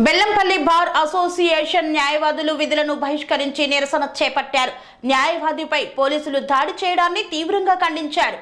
Bellampalli bar association న్యాయవాదులు విధులను బహిష్కరించి నిరసన చేపట్టారు. న్యాయవాదిపై పోలీసులు దాడి చేయడాన్ని తీవ్రంగా ఖండించారు.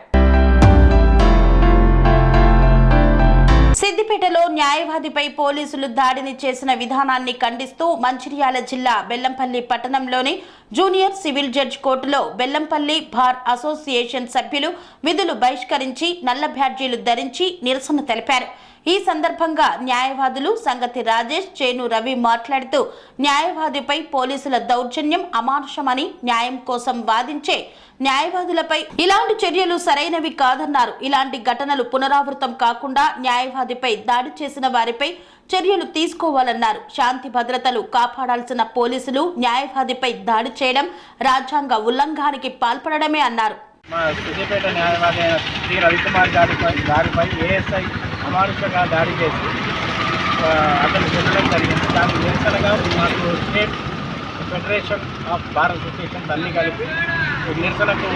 సిద్దిపేటలో న్యాయవాదిపై పోలీసులు దాడిని చేసిన విధానాన్ని ఖండిస్తూ మంచిర్యాల జిల్లా బెల్లంపల్లి పట్టణంలోని జూనియర్ సివిల్ జడ్జ్ కోర్టులో బెల్లంపల్లి బార్ అసోసియేషన్ సభ్యులు విధులు బహిష్కరించి నల్ల బ్యాడ్జీలు ధరించి నిరసన తెలిపారు. ఈ సందర్భంగా న్యాయవాదులు సంగతి రాజేష్, చేను రవి మాట్లాడుతూ న్యాయవాదిపై పోలీసుల దౌర్జన్యం అమానుషమని, న్యాయం కోసం వాదించే న్యాయవాదులపై ఇలాంటి చర్యలు సరైనవి కాదన్నారు. ఇలాంటి ఘటనలు పునరావృతం కాకుండా న్యాయవాదిపై దాడి చేసిన వారిపై చర్యలు తీసుకోవాలన్నారు. శాంతి భద్రతలు కాపాడాల్సిన పోలీసులు న్యాయవాదిపై దాడి చేయడం రాజ్యాంగ ఉల్లంఘనానికి పాల్పడమే అన్నారు. మా సిద్దిపేట న్యాయవాది అయిన శ్రీ రవికుమార్ గారిపై ఏఎస్ఐ అమానుషంగా దాడి చేసి అతను పెట్టడం జరిగింది. దానికి నిరసనగా మాకు state federation of bar association అన్నీ కలిపి నిరసనకు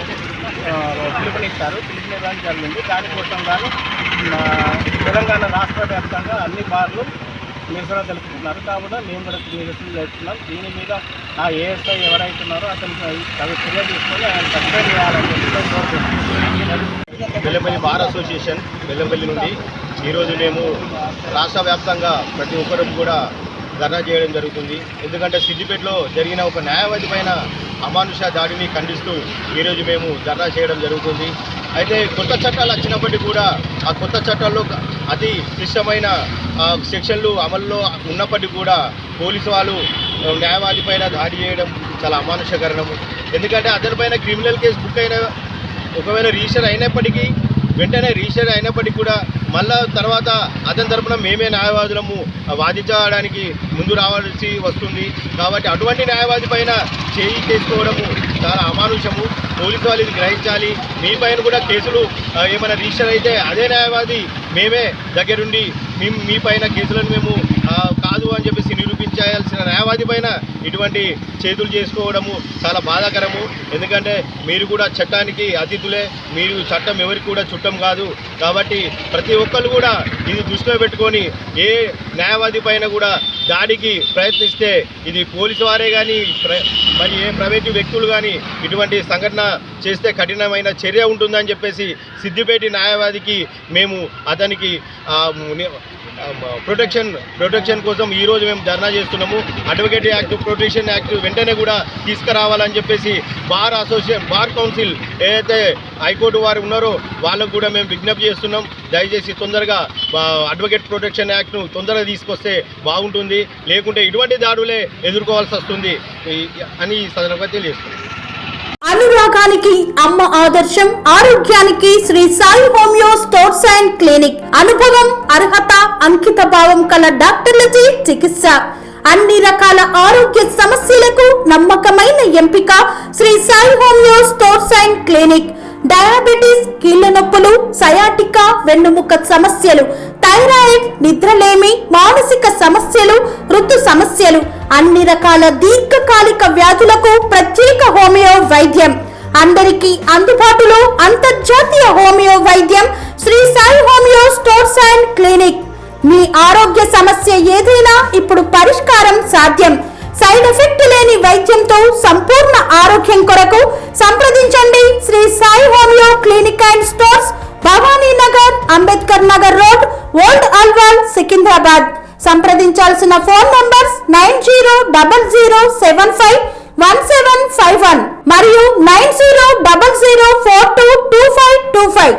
పిలుపునిచ్చారు. పిలుపునివ్వడం జరిగింది. దానికోసం కానీ తెలంగాణ రాష్ట్ర వ్యాప్తంగా అన్ని బార్లు నిరసన తెలుపుతున్నారు. కాబట్టి మేము కూడా నిరసన చేస్తున్నాం. దీని మీద ఆ ఏఎస్ఐ ఎవరైతున్నారో అతను చర్య తీసుకొని ఆయన సస్పెండ్ చేయాలని బెల్లంపల్లి బార్ అసోసియేషన్ బెల్లంపల్లి నుండి ఈరోజు మేము రాష్ట్ర వ్యాప్తంగా ప్రతి ఒక్కరు కూడా ధర్నా చేయడం జరుగుతుంది. ఎందుకంటే సిద్దిపేటలో జరిగిన ఒక న్యాయవాది పైన అమానుష దాడిని ఖండిస్తూ ఈరోజు మేము ధర్నా చేయడం జరుగుతుంది. అయితే కొత్త చట్టాలు వచ్చినప్పటికీ కూడా ఆ కొత్త చట్టాల్లో అతి క్లిష్టమైన సెక్షన్లు అమల్లో ఉన్నప్పటికీ కూడా పోలీసు వాళ్ళు న్యాయవాది పైన దాడి చేయడం చాలా అమానుషకరణము. ఎందుకంటే అతనిపైన క్రిమినల్ కేసు బుక్ అయిన ఒకవేళ రిజిస్టర్ అయినప్పటికీ వెంటనే రిజిస్టర్ అయినప్పటికీ కూడా మళ్ళా తర్వాత అతని తరపున మేమే న్యాయవాదులము వాదించడానికి ముందు రావాల్సి వస్తుంది. కాబట్టి అటువంటి న్యాయవాది పైన చేయి చేసుకోవడము చాలా అమానుషము. పోలీసు వాళ్ళు ఇది గ్రహించాలి. మీ పైన కూడా కేసులు ఏమైనా రిజిస్టర్ అయితే అదే న్యాయవాది మేమే దగ్గరుండి మీ పైన కేసులను మేము కాదు అని చెప్పేసి నిరూపించాల్సిన న్యాయవాది పైన ఇటువంటి చేతులు చేసుకోవడము చాలా బాధాకరము. ఎందుకంటే మీరు కూడా చట్టానికి అతిథులే, మీరు చట్టం ఎవరికి కూడా చుట్టం కాదు. కాబట్టి ప్రతి ఒక్కరు కూడా ఇది దృష్టిలో పెట్టుకొని ఏ న్యాయవాది పైన కూడా దాడికి ప్రయత్నిస్తే ఇది పోలీసు వారే కానీ మరి ఏ ప్రైవేటు వ్యక్తులు కానీ ఇటువంటి సంఘటన చేస్తే కఠినమైన చర్య ఉంటుందని చెప్పేసి సిద్దిపేట న్యాయవాదికి మేము అతనికి ప్రొటెక్షన్ కోసం ఈరోజు మేము ధర్నా చేస్తున్నాము. అడ్వకేట్ యాక్ట్, ప్రొటెక్షన్ యాక్ట్ వెంటనే కూడా తీసుకురావాలని చెప్పేసి బార్ కౌన్సిల్ ఏదైతే హైకోర్టు వారు ఉన్నారో వాళ్ళకు కూడా మేము విజ్ఞప్తి చేస్తున్నాం. దయచేసి తొందరగా అడ్వకేట్ ప్రొటెక్షన్ యాక్ట్ను తొందరగా తీసుకొస్తే బాగుంటుంది. లేకుంటే ఇటువంటి దాడులే ఎదుర్కోవాల్సి వస్తుంది అని ఈ సందర్భంగా తెలియజేస్తున్నాం. అనురాగానికి అమ్మ ఆదర్శం, ఆరోగ్యానికి Shri Sai homeo stores and clinic. అనుభవం, అర్హత, అంకిత భావం కల డాక్టర్లచే చికిత్స. అన్ని రకాల ఆరోగ్య సమస్యలకు నమ్మకమైన ఎంపిక Shri Sai homeo stores and clinic. Diabetes, కీళ్ల నొప్పులు, సయాటికా, వెన్నుముక సమస్యలు, థైరాయిడ్, నిద్రలేమి, మానసిక సమస్యలు, ఋతు సమస్యలు, అన్ని రకాల దీర్ఘకాలిక వ్యాధులకు ప్రత్యేక హోమియో వైద్యం. అందరికీ అందుబాటులో అంతర్జాతీయ హోమియో వైద్యం Shri Sai homeo stores and clinic. మీ ఆరోగ్య సమస్య ఏదైనా ఇప్పుడు పరిష్కారం సాధ్యం. సైడ్ ఎఫెక్ట్ లేని వైద్యంతో సంపూర్ణ ఆరోగ్యం కొరకు సంప్రదించండి Shri Sai homeo clinic and stores, Bhavani Nagar, Ambedkar Nagar road, old Alwal, Secunderabad. సంప్రదించాల్సిన ఫోన్ నంబర్స్ 9000751751 మరియు 9000422525.